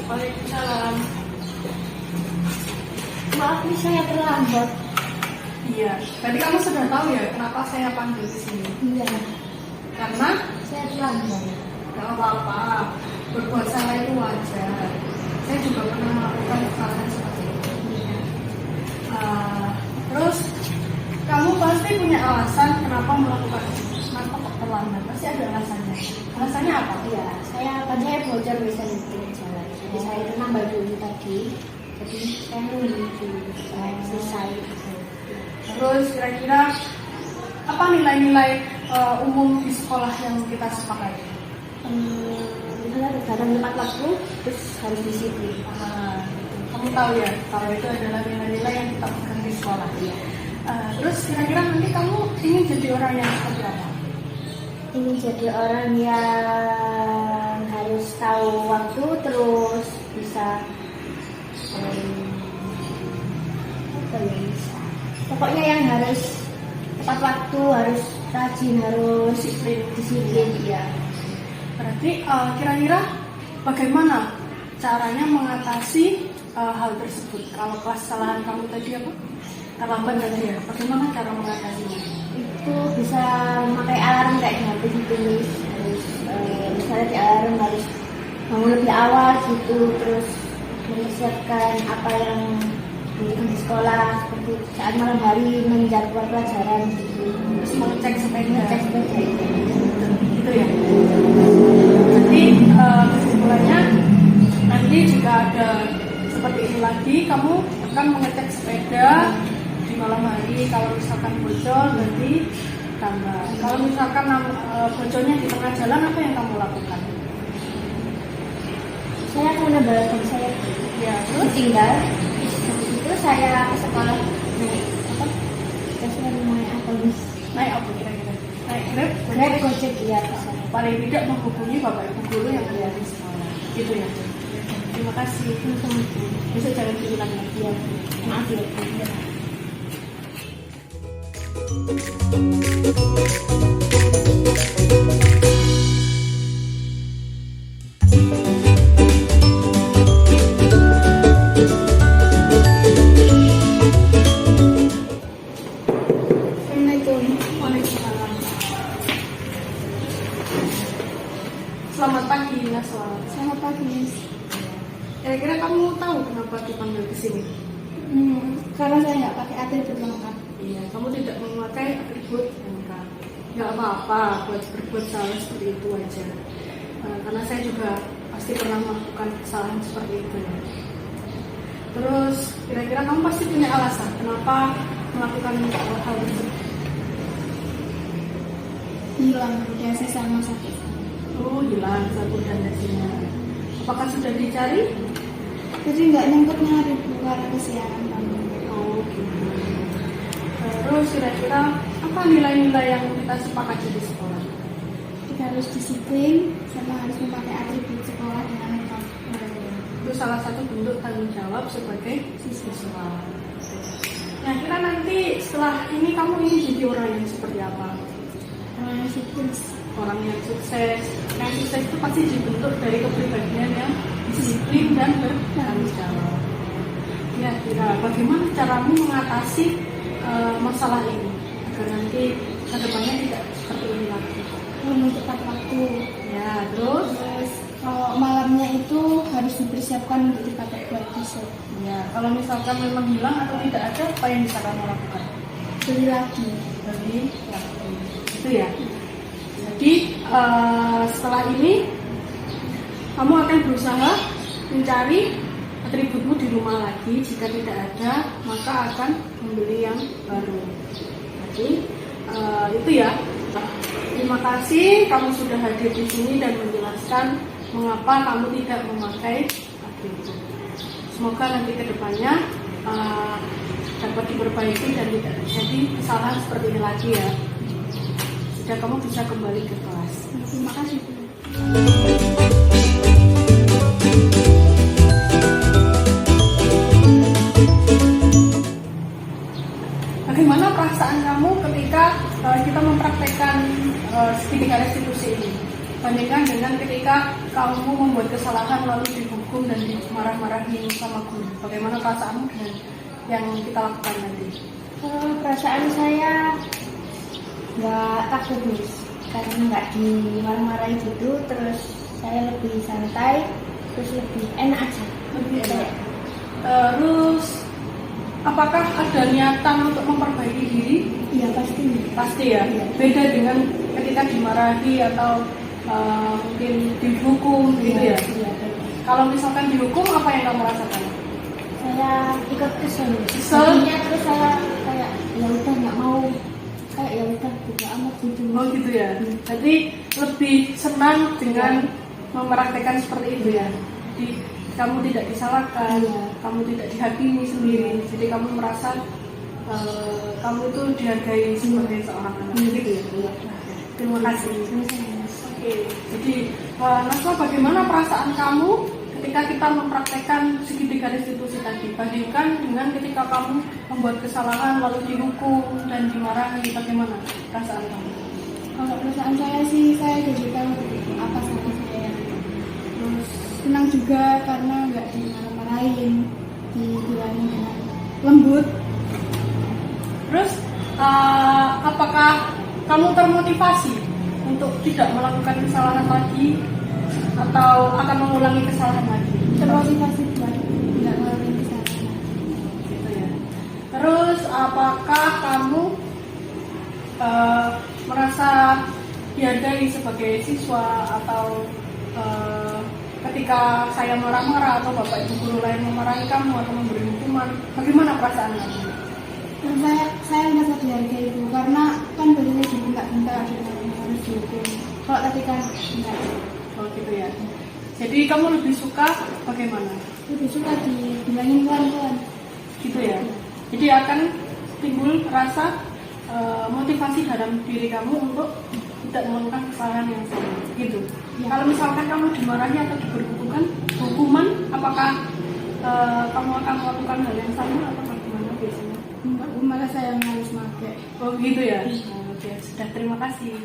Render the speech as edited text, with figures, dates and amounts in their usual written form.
Waalaikumsalam. Maaf nih saya terlambat. Iya, tadi kamu sudah tahu ya kenapa saya panggil di sini? Iya, Karena saya terlambat. nggak apa-apa, berbuat salah itu wajar. Saya juga pernah melakukan kesalahan seperti itu. Terus kamu pasti punya alasan kenapa melakukan kenapa kok terlambat. Pasti ada alasannya. Alasannya apa? Iya, saya bocor bisa di jalan. Jadi saya itu nambah dulu tadi. Jadi saya nunggu saya selesai. Terus kira-kira apa nilai-nilai umum di sekolah yang kita sepakati? Misalnya dalam tepat waktu, terus harus disiplin. Kamu tahu ya kalau itu adalah nilai-nilai yang kita pegang di sekolah. Ya. Terus kira-kira nanti kamu ingin jadi orang yang seperti apa? Ingin jadi orang yang harus tahu waktu, terus bisa apa ya bisa. Pokoknya yang harus tepat waktu, harus rajin, harus disiplin ya. Berarti kira-kira bagaimana caranya mengatasi hal tersebut? Kalau kesalahan kamu tadi apa? Terlambat tadi ya. Bagaimana cara mengatasinya? Itu bisa memakai alarm kayak di HP ditulis, harus misalnya di alarm harus bangun lebih awal gitu, terus mempersiapkan apa yang di sekolah seperti saat malam hari menjadwal pelajaran gitu, Terus mengecek sepeda. ngecek sepeda Gitu ya. Jadi kesimpulannya nanti jika ada seperti ini lagi kamu akan mengecek sepeda di malam hari. Kalau misalkan bocor berarti tambah. Kalau misalkan bocornya di tengah jalan, apa yang kamu lakukan? saya akan menambah ban saya Ya, terus tinggal habis itu saya ke sekolah naik apa biasanya naik autobus naik apa kira-kira? Naik Grab? naik gojek ya bisa. Paling tidak menghubungi bapak ibu guru yang ada di sekolah. Gitu ya. Terima kasih. Bisa jangan diulang lagi ya. Maaf ya. Assalamualaikum. Waalaikumsalam. Selamat pagi, Mas. Selamat pagi, Miss. Kira-kira kamu tahu kenapa dipanggil ke sini? Karena saya nggak pakai atribut lengkap. Iya, kamu tidak memakai atribut lengkap. Nggak apa-apa buat berbuat salah seperti itu aja. Karena saya juga pasti pernah melakukan kesalahan seperti itu ya. Terus kira-kira kamu pasti punya alasan kenapa melakukan hal tersebut? Hilang dasi sama sakit. Oh, hilang sabun dan dasinya. Apakah sudah dicari? Jadi nggak nyari karena kesiangan kamu. Oh, gitu. Terus kira-kira apa nilai-nilai yang kita sepakati di sekolah? Kita harus disiplin sama harus memakai atribut sekolah dengan lengkap. Itu salah satu bentuk tanggung jawab sebagai siswa. Nah, kira nanti setelah ini kamu ingin jadi orang yang seperti apa? Orang yang sukses. Yang sukses itu pasti dibentuk dari kepribadian yang disiplin dan bertanggung jawab. Kira-kira bagaimana caramu mengatasi masalah ini agar nanti kedepannya tidak seperti ini lagi? Tepat waktu. Ya, terus Kalau malamnya itu harus dipersiapkan untuk dipakai buat besok. ya, kalau misalkan memang hilang atau tidak ada, apa yang bisa kamu lakukan? Beli lagi. Beli lagi. Itu ya. Jadi setelah ini kamu akan berusaha mencari atributmu di rumah lagi. Jika tidak ada, maka akan membeli yang baru. Jadi itu ya. Terima kasih kamu sudah hadir di sini dan menjelaskan mengapa kamu tidak memakai atribut. Semoga nanti kedepannya dapat diperbaiki dan tidak terjadi kesalahan seperti ini lagi ya. Sehingga kamu bisa kembali ke kelas. Terima kasih. Bagaimana perasaan kamu ketika kita mempraktekkan tiga restitusi ini? Bandingkan dengan ketika kamu membuat kesalahan lalu dihukum dan dimarah-marahin sama guru, bagaimana perasaanmu dengan yang kita lakukan nanti? Perasaan saya nggak takut Miss, karena nggak dimarah-marahin gitu, terus saya lebih santai, terus lebih enak aja. Lebih enak. Terus apakah ada niatan untuk memperbaiki diri? Iya pasti. Pasti ya. Iya. Beda dengan ketika dimarahi atau mungkin dihukum gitu ya. Iya. Kalau misalkan dihukum, apa yang kamu rasakan? Saya ikut kesel. Kesel? Jadinya terus saya kayak ya udah nggak mau, kayak ya udah tidak amat gitu. Oh gitu ya. Jadi lebih senang dengan mempraktekkan seperti itu ya. Jadi kamu tidak disalahkan, Iya. kamu tidak dihakimi sendiri. Jadi kamu merasa kamu itu dihargai sebagai seorang anak. Gitu ya. Terima kasih. Oke. Jadi Naswa, bagaimana perasaan kamu ketika kita mempraktekkan segitiga restitusi tadi? Bandingkan dengan ketika kamu membuat kesalahan lalu dihukum dan dimarahi, bagaimana perasaan kamu? Kalau perasaan saya sih, saya jadi tahu apa salah saya. Terus senang juga karena nggak dimarah-marahin, dibilangin dengan lembut. Terus apakah kamu termotivasi untuk tidak melakukan kesalahan lagi atau akan mengulangi kesalahan lagi? Termotivasi buat nggak ngelakuin kesalahan. Gitu ya. Terus apakah kamu merasa dihargai sebagai siswa atau ketika saya marah-marah atau bapak ibu guru lain memarahi kamu atau memberi hukuman, bagaimana perasaan kamu? Dan saya merasa dihargai itu karena kan belinya juga nggak bentar ada yang harus dihukum. Kalau tadi kan enggak. Oh gitu ya. Jadi kamu lebih suka bagaimana? Lebih suka dibilangin pelan-pelan. Gitu ya. Jadi akan timbul rasa motivasi dalam diri kamu untuk tidak melakukan kesalahan yang sama. Gitu. Ya. Kalau misalkan kamu dimarahi atau diberi hukuman, apakah kamu akan melakukan hal yang sama atau bagaimana biasanya? Enggak, malah saya yang harus pakai. Oh gitu ya. Oke, sudah, terima kasih.